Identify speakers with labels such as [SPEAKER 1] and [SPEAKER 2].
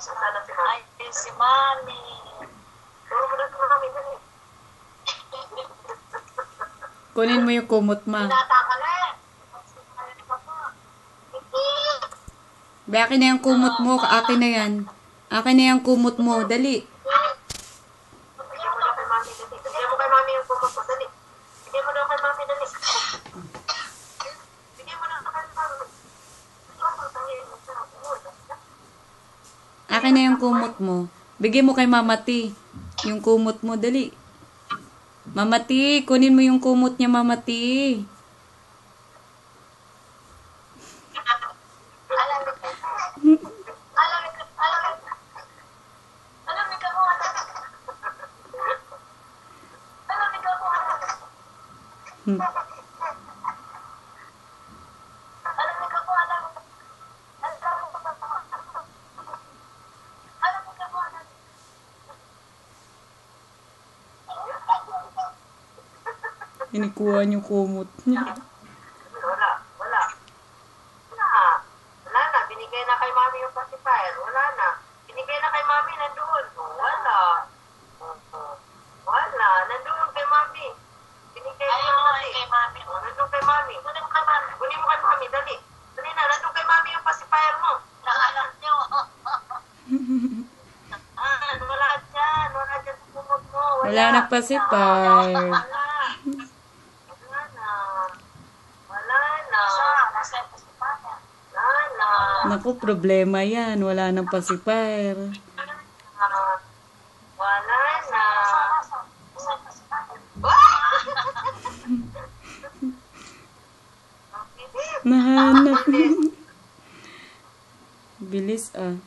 [SPEAKER 1] Sana si Mami. Ay, si Mami. Turo mo na si Mami.
[SPEAKER 2] Kunin mo yung kumot, ma.
[SPEAKER 1] Pinata ka na eh.
[SPEAKER 2] Be, akin na yung kumot mo. Akin na yan. Akin na yung kumot mo. Dali.
[SPEAKER 1] Bigyan mo na kay Mami. Bigyan mo kay Mami yung kumot mo. Dali. Bigyan mo na kay Mami. Dali. Bigyan mo na kay Mami.
[SPEAKER 2] Akin na yung kumot mo. Bigyan mo kay Mama T. Yung kumot mo. Dali. Mama T, kunin mo yung kumot niya, Mama T. Inikuha yung kumot niya.
[SPEAKER 1] Wala. Wala na. Binigay na kay Mami yung pacifier. Wala na. Binigay na kay Mami. Nandoon. Wala. Wala. Nandoon kay Mami. Binigay na kay Mami. Nandoon kay Mami. Kunin mo kay Mami. Kunin mo kay Mami. Dali. Dali na. Nandoon kay Mami yung pacifier mo. Nakanak niyo. Wala dyan. Wala dyan sa kumot mo.
[SPEAKER 2] Wala na pacifier. Naku, problema yan. Wala nang pacifier.
[SPEAKER 1] Wala na.
[SPEAKER 2] Nahanap. Bilis ah.